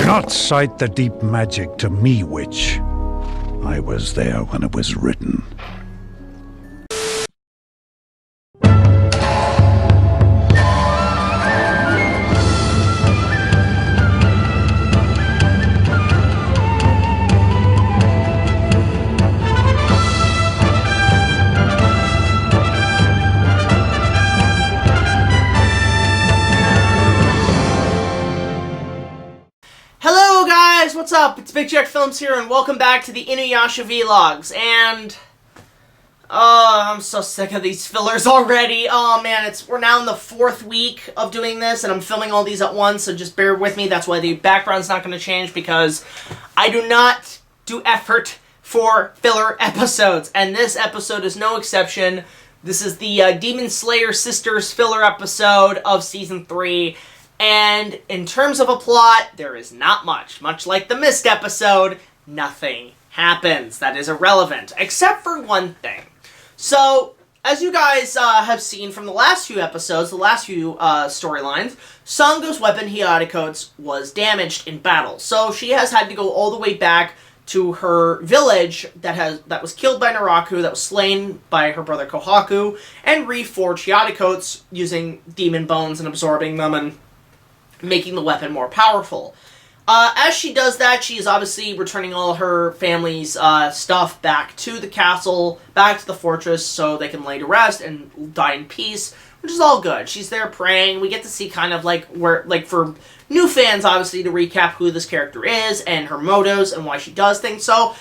cannot cite the deep magic to me, witch. I was there when it was written. What's up? It's BigJackFilms here, and welcome back to the InuYasha vlogs. And I'm so sick of these fillers already. Oh man, we're now in the 4th week of doing this, and I'm filming all these at once, so just bear with me. That's why the background's not going to change, because I do not do effort for filler episodes, and this episode is no exception. This is the Demon Slayer Sisters filler episode of Season 3. And in terms of a plot, there is not much. Much like the Mist episode, nothing happens. That is irrelevant, except for one thing. So, as you guys have seen from the last few episodes, the last few storylines, Sango's weapon, Hyodikotes, was damaged in battle. So she has had to go all the way back to her village that was killed by Naraku, that was slain by her brother Kohaku, and reforge Hyodikotes using demon bones and absorbing them and making the weapon more powerful. As she does that, she is obviously returning all her family's stuff back to the castle, back to the fortress, so they can lay to rest and die in peace, which is all good. She's there praying. We get to see kind of for new fans, obviously, to recap who this character is and her motives and why she does things. So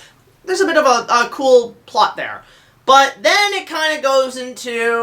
there's a bit of a cool plot there. But then it kind of goes into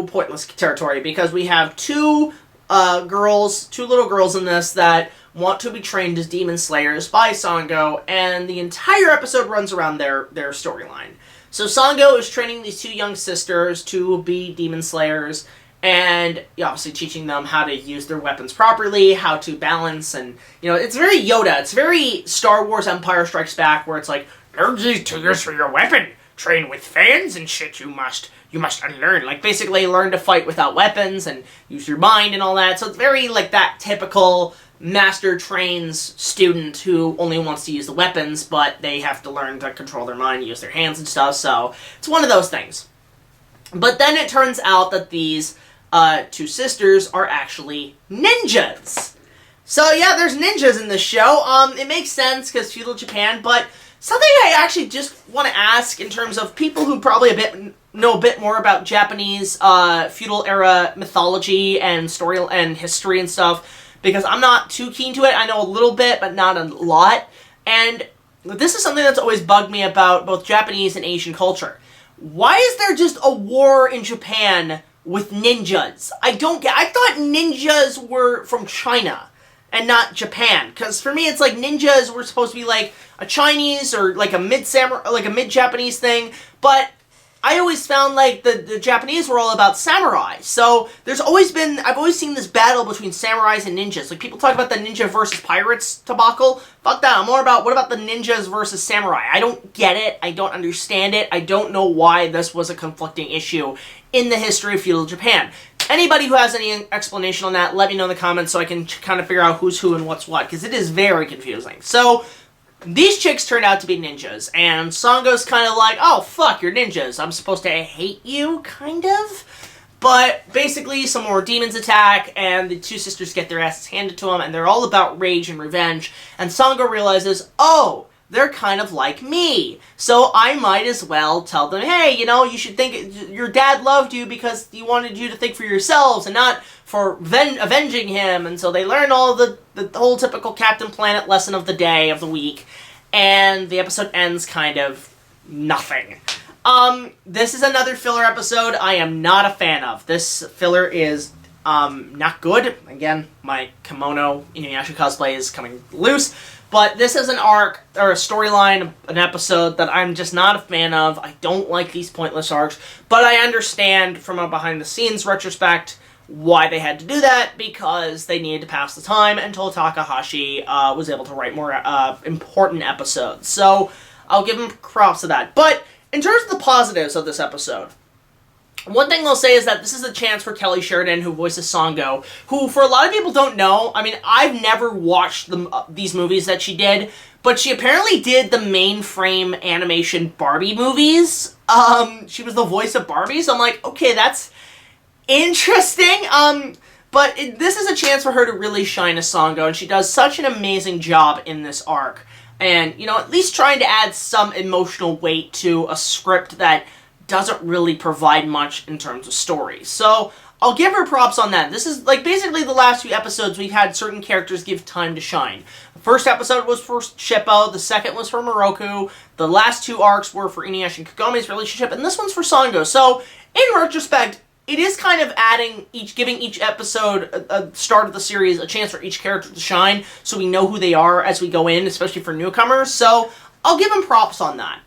pointless territory, because we have two little girls in this that want to be trained as demon slayers by Sango, and the entire episode runs around their storyline. So Sango is training these two young sisters to be demon slayers, and obviously teaching them how to use their weapons properly, how to balance, and, it's very Yoda. It's very Star Wars Empire Strikes Back, where it's like, learn these to use your weapon, train with fans and shit you must unlearn. Like, basically learn to fight without weapons and use your mind and all that. So it's very like that typical master trains student who only wants to use the weapons, but they have to learn to control their mind, use their hands and stuff. So it's one of those things. But then it turns out that these two sisters are actually ninjas. So yeah, there's ninjas in this show. It makes sense because feudal Japan, but something I actually just want to ask in terms of people who probably know a bit more about Japanese feudal era mythology and story and history and stuff, because I'm not too keen to it. I know a little bit, but not a lot. And this is something that's always bugged me about both Japanese and Asian culture. Why is there just a war in Japan with ninjas? I thought ninjas were from China and not Japan, because for me it's like ninjas were supposed to be like a Chinese or like a mid-Japanese thing, but I always found like the Japanese were all about samurai. So I've always seen this battle between samurais and ninjas. Like, people talk about the ninja versus pirates debacle. Fuck that. I'm more about, what about the ninjas versus samurai? I don't get it. I don't understand it. I don't know why this was a conflicting issue in the history of feudal Japan. Anybody who has any explanation on that, let me know in the comments so I can kind of figure out who's who and what's what, because it is very confusing. So these chicks turned out to be ninjas, and Sango's kind of like, oh, fuck, you're ninjas. I'm supposed to hate you, kind of? But basically, some more demons attack, and the two sisters get their asses handed to them, and they're all about rage and revenge. And Sango realizes, oh, they're kind of like me. So I might as well tell them, hey, you should think your dad loved you because he wanted you to think for yourselves and not for avenging him. And so they learn all the whole typical Captain Planet lesson of the day, of the week. And the episode ends kind of nothing. This is another filler episode I am not a fan of. This filler is not good. Again, my kimono InuYasha cosplay is coming loose. But this is an arc, or a storyline, an episode that I'm just not a fan of. I don't like these pointless arcs, but I understand from a behind-the-scenes retrospect why they had to do that, because they needed to pass the time until Takahashi was able to write more important episodes. So I'll give him props to that. But in terms of the positives of this episode, One thing they'll say is that this is a chance for Kelly Sheridan, who voices Sango, who, for a lot of people don't know, I mean, I've never watched these movies that she did, but she apparently did the mainframe animation Barbie movies. She was the voice of Barbie, so I'm like, okay, that's interesting. But this is a chance for her to really shine as Sango, and she does such an amazing job in this arc. And, you know, at least trying to add some emotional weight to a script that doesn't really provide much in terms of story. So, I'll give her props on that. This is, like, basically the last few episodes we've had certain characters give time to shine. The first episode was for Shippo, the second was for Moroku, the last two arcs were for InuYasha and Kagome's relationship, and this one's for Sango. So, in retrospect, it is kind of giving each episode, a start of the series, a chance for each character to shine, so we know who they are as we go in, especially for newcomers. So, I'll give them props on that.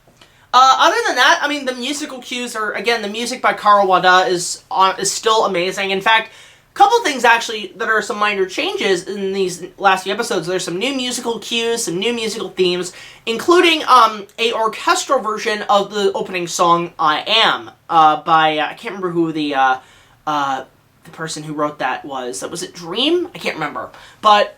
Other than that, I mean, the musical cues are, again, the music by Karo Wada is still amazing. In fact, a couple things, actually, that are some minor changes in these last few episodes. There's some new musical cues, some new musical themes, including a orchestral version of the opening song, I Am, by, I can't remember who the person who wrote that was. Was it Dream? I can't remember. But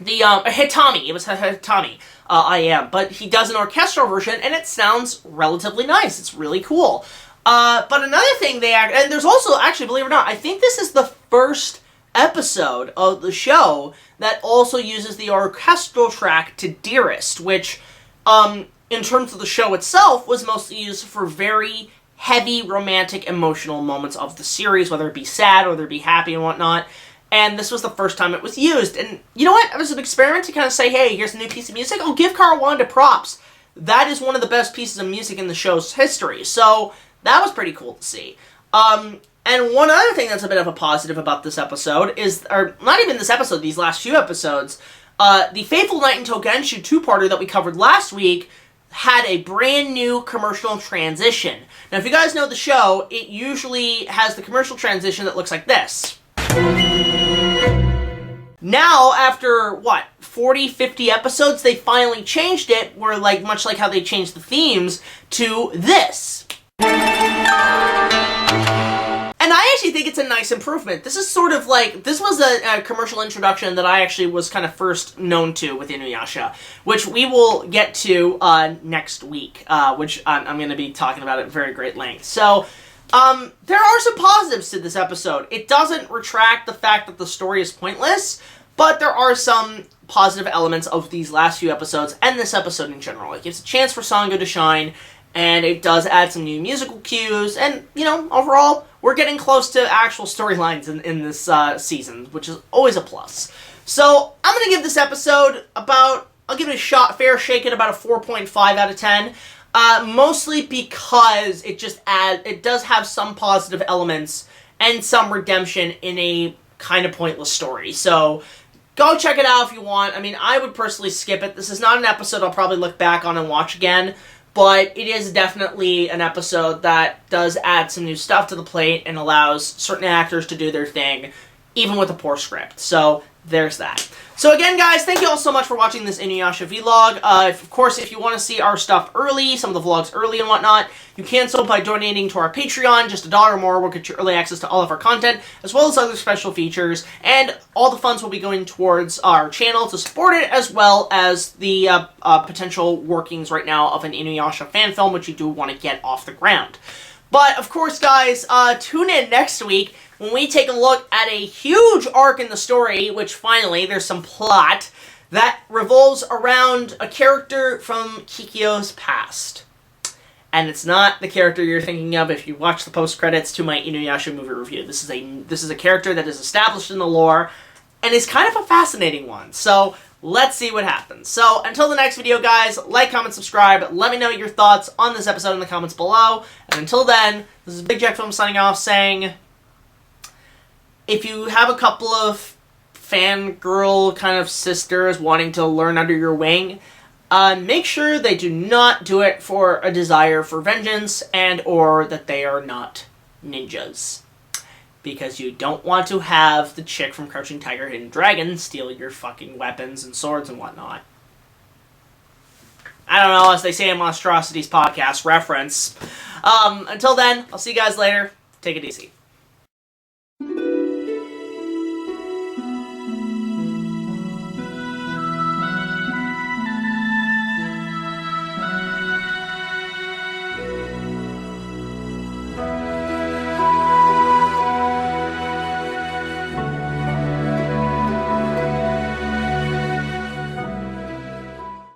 the, Hitami. It was Hitami. I Am. But he does an orchestral version, and it sounds relatively nice. It's really cool. But another thing and there's also, actually, believe it or not, I think this is the first episode of the show that also uses the orchestral track to Dearest, which, in terms of the show itself, was mostly used for very heavy, romantic, emotional moments of the series, whether it be sad, whether it be happy and whatnot. And this was the first time it was used. And you know what? It was an experiment to kind of say, hey, here's a new piece of music. I'll give Karo Wada props. That is one of the best pieces of music in the show's history. So that was pretty cool to see. And one other thing that's a bit of a positive about this episode is, or not even this episode, these last few episodes, the Faithful Night in Tokenshu two-parter that we covered last week had a brand new commercial transition. Now, if you guys know the show, it usually has the commercial transition that looks like this. Now, after, 40, 50 episodes, they finally changed it, where, like, much like how they changed the themes, to this. And I actually think it's a nice improvement. This is sort of like, this was a commercial introduction that I actually was kind of first known to with InuYasha, which we will get to next week, which I'm going to be talking about at very great length. So, there are some positives to this episode. It doesn't retract the fact that the story is pointless, but there are some positive elements of these last few episodes, and this episode in general. It gives a chance for Sango to shine, and it does add some new musical cues, and, you know, overall, we're getting close to actual storylines in this season, which is always a plus. So, I'm going to give this episode I'll give it a fair shake at about a 4.5 out of 10. Mostly because it does have some positive elements and some redemption in a kind of pointless story. So, go check it out if you want. I mean, I would personally skip it. This is not an episode I'll probably look back on and watch again, but it is definitely an episode that does add some new stuff to the plate and allows certain actors to do their thing, even with a poor script. So, there's that. So again, guys, thank you all so much for watching this InuYasha vlog. Of course, if you want to see our stuff early, some of the vlogs early and whatnot, you can so by donating to our Patreon. Just $1 or more will get you early access to all of our content, as well as other special features, and all the funds will be going towards our channel to support it, as well as the potential workings right now of an InuYasha fan film, which you do want to get off the ground. But, of course, guys, tune in next week when we take a look at a huge arc in the story, which finally, there's some plot, that revolves around a character from Kikyo's past. And it's not the character you're thinking of if you watch the post-credits to my InuYasha movie review. This is a character that is established in the lore, and is kind of a fascinating one. So, let's see what happens. So, until the next video, guys, like, comment, subscribe. Let me know your thoughts on this episode in the comments below. And until then, this is BigJackFilms signing off saying, if you have a couple of fangirl kind of sisters wanting to learn under your wing, make sure they do not do it for a desire for vengeance and or that they are not ninjas. Because you don't want to have the chick from Crouching Tiger, Hidden Dragon steal your fucking weapons and swords and whatnot. I don't know, as they say in Monstrosities podcast reference. Until then, I'll see you guys later. Take it easy.